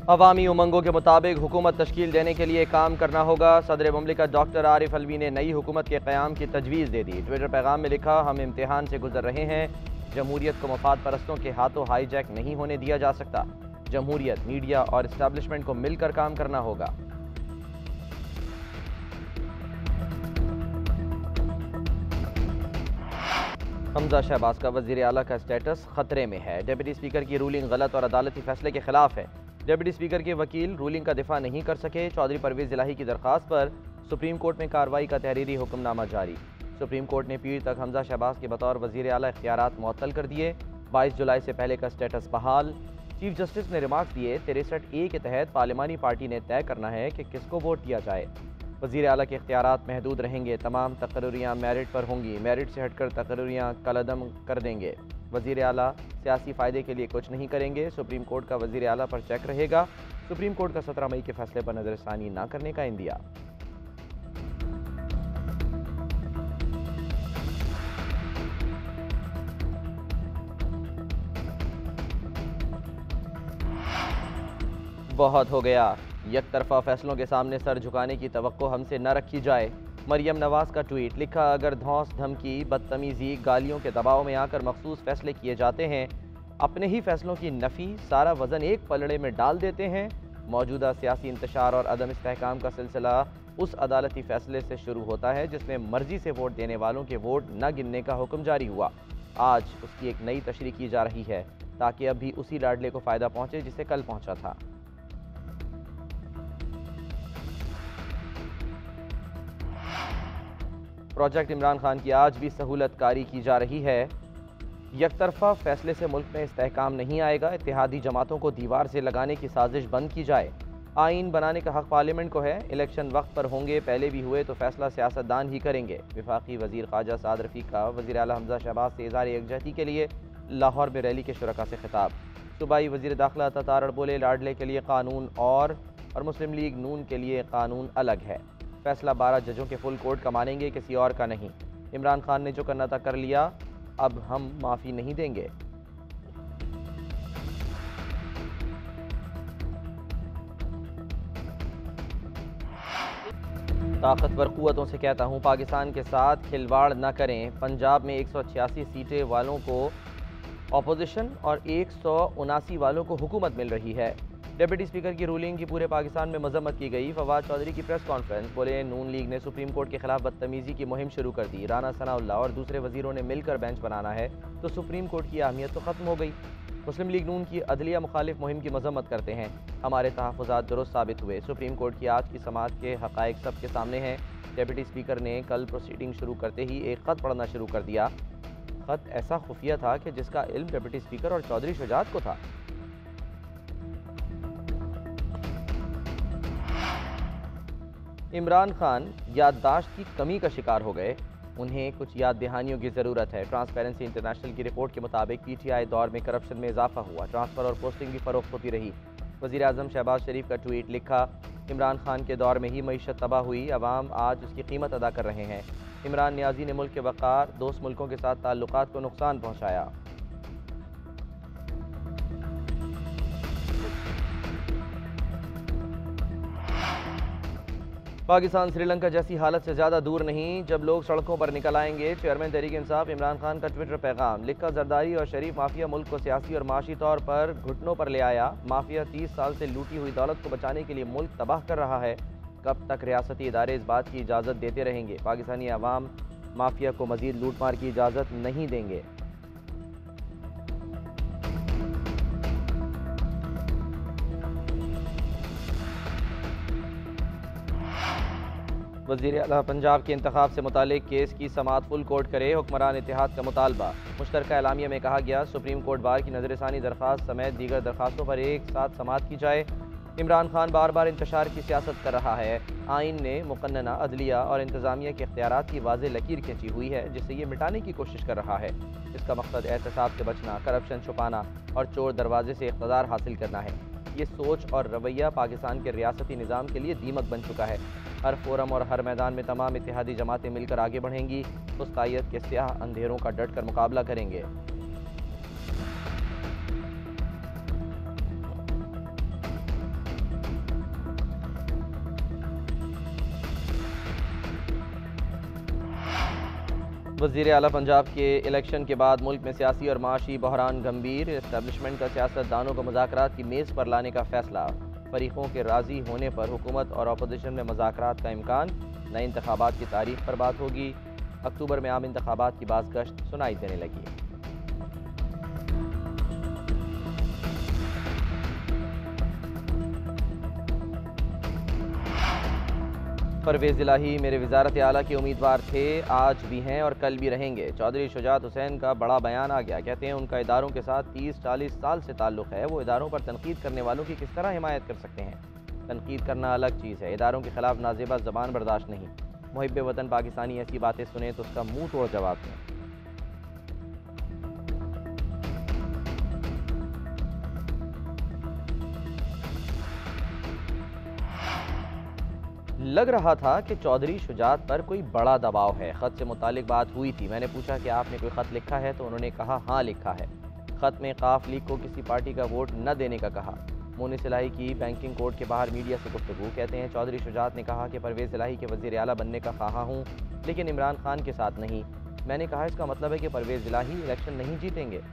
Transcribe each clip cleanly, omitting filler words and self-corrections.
अवामी उमंगों के मुताबिक हुकूमत तश्कील देने के लिए काम करना होगा। सदर ममलिकत डॉक्टर आरिफ अलवी ने नई हुकूमत के क़याम की तजवीज़ दे दी। ट्विटर पैगाम में लिखा, हम इम्तिहान से गुजर रहे हैं। जमहूरियत को मफाद परस्तों के हाथों हाईजैक नहीं होने दिया जा सकता। जमहूरियत, मीडिया और इस्टेब्लिशमेंट को मिलकर काम करना होगा। हमजा शहबाज का वज़ीर आला का स्टेटस खतरे में है। डिप्टी स्पीकर की रूलिंग गलत और अदालती फैसले के खिलाफ है। डिप्टी स्पीकर के वकील रूलिंग का दिफा नहीं कर सके। चौधरी परवेज़ इलाही की दरख्वास्त पर सुप्रीम कोर्ट में कार्रवाई का तहरीरी हुक्मनामा जारी। सुप्रीम कोर्ट ने पीर तक हमजा शहबाज के बतौर वज़ीर आला इख्तियारात मुअत्तल कर दिए। 22 जुलाई से पहले का स्टेटस बहाल। चीफ जस्टिस ने रिमार्क दिए, 63A के तहत पार्लिमानी पार्टी ने तय करना है कि किसको वोट दिया जाए। वज़ीर आला के इख्तियारात महदूद रहेंगे। तमाम तकर्रियाँ मेरिट पर होंगी। मेरिट से हटकर तकर्रियाँ कलअदम कर देंगे। वज़ीर आला सियासी फ़ायदे के लिए कुछ नहीं करेंगे। सुप्रीम कोर्ट का वज़ीर आला पर चेक रहेगा। सुप्रीम कोर्ट का 17 मई के फैसले पर नज़रसानी न करने का इंदिया। बहुत हो गया। एक तरफा फैसलों के सामने सर झुकाने की तवक्को हमसे न रखी जाए। मरियम नवाज का ट्वीट लिखा, अगर धौंस धमकी, बदतमीजी, गालियों के दबाव में आकर मखसूस फैसले किए जाते हैं, अपने ही फैसलों की नफ़ी सारा वज़न एक पलड़े में डाल देते हैं। मौजूदा सियासी इंतशार और अदम इस्तेहकाम का सिलसिला उस अदालती फैसले से शुरू होता है जिसमें मर्जी से वोट देने वालों के वोट न गिनने का हुक्म जारी हुआ। आज उसकी एक नई तशरीह की जा रही है ताकि अब भी उसी लाडले को फ़ायदा पहुँचे जिसे कल पहुँचा था। प्रोजेक्ट इमरान खान की आज भी सहूलत कारी की जा रही है। एक तरफा फैसले से मुल्क में इस्तेहकाम नहीं आएगा। इत्तेहादी जमातों को दीवार से लगाने की साजिश बंद की जाए। आइन बनाने का हक पार्लियामेंट को है। इलेक्शन वक्त पर होंगे, पहले भी हुए तो फैसला सियासतदान ही करेंगे। वफाकी वज़ीर ख्वाजा साद रफ़ीक का वज़ीर आला हमजा शहबाज से इज़हार यकजहती के लिए लाहौर में रैली के शुरका से खिताब। सूबाई वज़ीर दाखिला तारड़ बोले, लाडले के लिए कानून और मुस्लिम लीग नून के लिए कानून अलग है। फैसला 12 जजों के फुल कोर्ट का मानेंगे, किसी और का नहीं। इमरान खान ने जो करना था कर लिया, अब हम माफ़ी नहीं देंगे। ताकतवर क़ुव्वतों से कहता हूँ, पाकिस्तान के साथ खिलवाड़ न करें। पंजाब में 186 सीटें वालों को अपोजिशन और 179 वालों को हुकूमत मिल रही है। डिप्टी स्पीकर की रूलिंग की पूरे पाकिस्तान में मजम्मत की गई। फवाद चौधरी की प्रेस कॉन्फ्रेंस, बोले नून लीग ने सुप्रीम कोर्ट के खिलाफ बदतमीजी की मुहिम शुरू कर दी। राना सनाउल्लाह और दूसरे वजीरों ने मिलकर बेंच बनाना है तो सुप्रीम कोर्ट की अहमियत तो ख़त्म हो गई। मुस्लिम लीग नून की अदलिया मुखालिफ मुहिम की मजम्मत करते हैं। हमारे तहफ़्फ़ुज़ात दुरुस्त साबित हुए। सुप्रीम कोर्ट की आज की समाअत के हक़ाइक़ सबके सामने हैं। डिप्टी स्पीकर ने कल प्रोसीडिंग शुरू करते ही एक ख़त पढ़ना शुरू कर दिया। ख़त ऐसा खुफिया था कि जिसका इल्म डिप्टी स्पीकर और चौधरी शुजात को था। इमरान खान याददाश्त की कमी का शिकार हो गए। उन्हें कुछ याद दहानियों की ज़रूरत है। ट्रांसपेरेंसी इंटरनेशनल की रिपोर्ट के मुताबिक PTI दौर में करप्शन में इजाफा हुआ। ट्रांसफ़र और पोस्टिंग भी फ़रोख्त होती रही। वज़ीर आज़म शहबाज शरीफ का ट्वीट लिखा, इमरान खान के दौर में ही मईशत तबाह हुई, अवाम आज उसकी कीमत अदा कर रहे हैं। इमरान नियाज़ी ने मुल्क के वक़ार, दोस्त मुल्कों के साथ ताल्लुकात को नुकसान पहुँचाया। पाकिस्तान श्रीलंका जैसी हालत से ज़्यादा दूर नहीं जब लोग सड़कों पर निकल आएंगे। चेयरमैन तहरीक इंसाफ इमरान खान का ट्विटर पैगाम लिखा, जरदारी और शरीफ माफिया मुल्क को सियासी और माशी तौर पर घुटनों पर ले आया। माफिया 30 साल से लूटी हुई दौलत को बचाने के लिए मुल्क तबाह कर रहा है। कब तक रियासती इदारे इस बात की इजाज़त देते रहेंगे? पाकिस्तानी अवाम माफिया को मजीद लूटमार की इजाज़त नहीं देंगे। वज़ीर आला पंजाब के इंतखाब से मुतालिक केस की समाअत फुल कोर्ट करे, हुक्मरान इत्तेहाद का मुतालबा। मुश्तरका एलामिया में कहा गया, सुप्रीम कोर्ट बार की नज़रसानी दरख्वास्त समेत दीगर दरख्वास्तों पर एक साथ समाअत की जाए। इमरान खान बार बार इंतशार की सियासत कर रहा है। आइन ने मुक़न्नना अदलिया और इंतज़ामिया के इख्तियारात की वाज़ेह लकीर खींची हुई है जिससे ये मिटाने की कोशिश कर रहा है। इसका मकसद एहतसाब से बचना, करप्शन छुपाना और चोर दरवाजे से इक़्तिदार हासिल करना है। ये सोच और रवैया पाकिस्तान के रियासती निज़ाम के लिए दीमक बन चुका है। हर फोरम और हर मैदान में तमाम इत्तेहादी जमातें मिलकर आगे बढ़ेंगी, मुस्तायद के स्याह अंधेरों का डट कर मुकाबला करेंगे। वज़ीर आला पंजाब के इलेक्शन के बाद मुल्क में सियासी और माशी बहरान गंभीर। इस्टेब्लिशमेंट का सियासतदानों को मुज़ाकरात की मेज़ पर लाने का फैसला। फरीकों के राज़ी होने पर हुकूमत और अपोजिशन में मुज़ाकरात का इम्कान। नए इंतखाबात की तारीख पर बात होगी। अक्टूबर में आम इंतखाबात की बाज़गश्त सुनाई देने लगी। परवेज़ इलाही मेरे वज़ारत आला के उम्मीदवार थे, आज भी हैं और कल भी रहेंगे। चौधरी शुजात हुसैन का बड़ा बयान आ गया। कहते हैं उनका इदारों के साथ 30-40 साल से ताल्लुक़ है। वो इदारों पर तनकीद करने वालों की किस तरह हिमायत कर सकते हैं? तनकीद करना अलग चीज़ है, इदारों के ख़िलाफ़ नाज़ेबा ज़बान बर्दाश्त नहीं। मुहिब्बे वतन पाकिस्तानी ऐसी बातें सुने तो उसका मुँह तोड़ जवाब दें। लग रहा था कि चौधरी शुजात पर कोई बड़ा दबाव है। ख़त से मुतालिक बात हुई थी। मैंने पूछा कि आपने कोई ख़त लिखा है तो उन्होंने कहा हाँ लिखा है। ख़त में काफ लीग को किसी पार्टी का वोट न देने का कहा। मोनिस इलाही की बैंकिंग कोर्ट के बाहर मीडिया से गुफ्तगू। कहते हैं चौधरी शुजात ने कहा कि परवेज़ इलाही के वज़ीर आला बनने का ख्वाहा हूँ, लेकिन इमरान खान के साथ नहीं। मैंने कहा इसका मतलब है कि परवेज़ इलाही इलेक्शन नहीं जीतेंगे।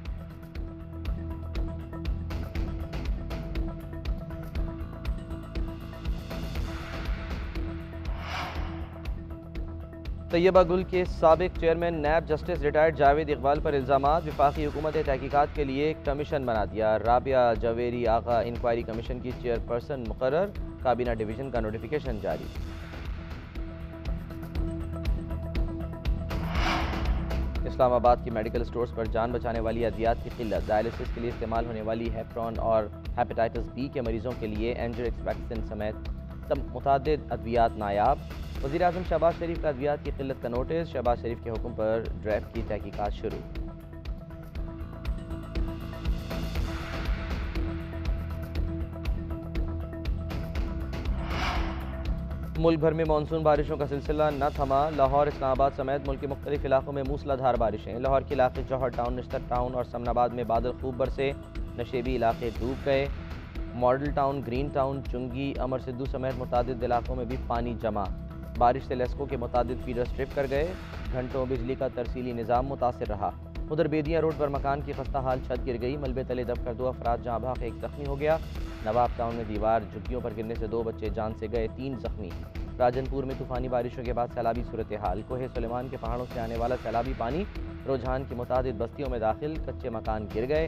तैयबा गुल के साबिक chairman NAB justice retired Javed Iqbal पर इल्ज़ामात। वफाकी हुकूमत तहकीकात के लिए एक कमीशन बना दिया। राबिया जवेरी आगा इंक्वायरी कमीशन की चेयरपर्सन मुकर्रर। काबीना डिवीज़न का नोटिफिकेशन जारी। इस्लामाबाद की मेडिकल स्टोर्स पर जान बचाने वाली अद्वियात की किल्लत। डायलिसिस के लिए इस्तेमाल होने वाली हेपरॉन और हेपेटाइटिस बी के मरीजों के लिए एंजरिक्स वैक्सीन समेत मुतअद्दिद अद्वियात नायाब। वज़ीर आज़म शहबाज शरीफ का अद्वियात की किल्लत का नोटिस। शहबाज शरीफ के हुक्म पर ड्रैफ्ट की तहकीकात शुरू। मुल्क भर में मानसून बारिशों का सिलसिला न थमा। लाहौर, इस्लामाबाद समेत मुल्क के मुख्तलिफ इलाकों में मूसलाधार बारिशें। लाहौर के इलाके जौहर टाउन, निश्तर टाउन और समनाबाद में बादल खूब बरसे। नशेबी इलाके डूब गए। मॉडल टाउन, ग्रीन टाउन, चुंगी, अमर सिद्धू समेत मुतादिद इलाकों में भी पानी जमा। बारिश से लेस्को के मुतादिद फीडर स्ट्रिप कर गए। घंटों बिजली का तरसीली निज़ाम मुतासिर रहा। उधर बेदिया रोड पर मकान की खस्ता हाल छत गिर गई। मलबे तले दबकर 2 अफराद जहाँ भाग एक जख्मी हो गया। नवाब टाउन में दीवार झुग्गियों पर गिरने से 2 बच्चे जान से गए, 3 जख्मी। राजनपुर में तूफानी बारिशों के बाद सैलाबी सूरत हाल। कोहे सुलेमान के पहाड़ों से आने वाला सैलाबी पानी रुझान की मुतादिद बस्तियों में दाखिल। कच्चे मकान गिर गए,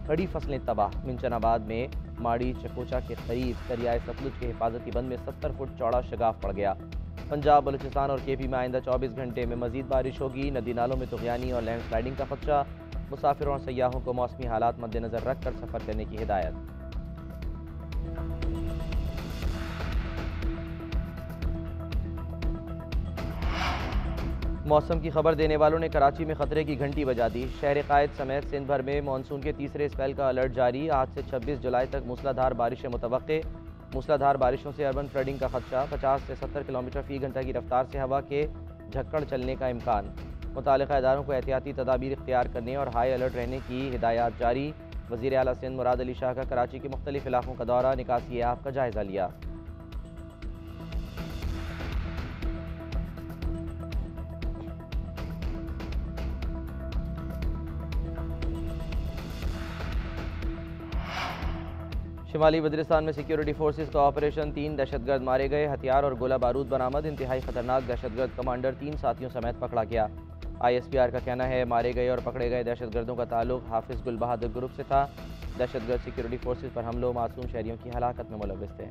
खड़ी फसलें तबाह। मिंचनाबाद में माड़ी चकोचा के करीब दरियाए सतलुज के हिफाजती बंद में 70 फुट चौड़ा शगाफ पड़ गया। पंजाब, बलूचिस्तान और केपी में आइंदा 24 घंटे में मजीद बारिश होगी। नदी नालों में तुग़यानी और लैंडस्लाइडिंग का खदशा। मुसाफिरों और सयाहों को मौसमी हालात मद्देनजर रख कर सफ़र करने की हिदायत। मौसम की खबर देने वालों ने कराची में खतरे की घंटी बजा दी। शहर कायद समेत सिंध भर में मानसून के तीसरे स्पेल का अलर्ट जारी। आज से 26 जुलाई तक मूसलाधार बारिशें मुतवक्के। मूसलाधार बारिशों से अर्बन फ्लडिंग का खदशा। 50 से 70 किलोमीटर फ़ी घंटा की रफ्तार से हवा के झक्कड़ चलने का इम्कान। मुतालिका इदारों को एहतियाती तदाबीर इख्तियार करने और हाई अलर्ट रहने की हिदायत जारी। वज़ीर आला सिंध मुराद अली शाह का कराची के मुख्तलिफ इलाकों का दौरा। निकासी आप का जायज़ा लिया। शिमाली वज़ीरिस्तान में सिक्योरिटी फोर्सेस का ऑपरेशन। 3 दहशतगर्द मारे गए। हथियार और गोला बारूद बरामद। इंतहाई खतरनाक दहशतगर्द कमांडर 3 साथियों समेत पकड़ा गया। ISPR का कहना है मारे गए और पकड़े गए दहशतगर्दों का ताल्लुक हाफिज गुल बहादुर ग्रुप से था। दहशतगर्द सिक्योरिटी फोर्सेस पर हमलों मासूम शहरियों की हलाकत में मुलव्विस थे।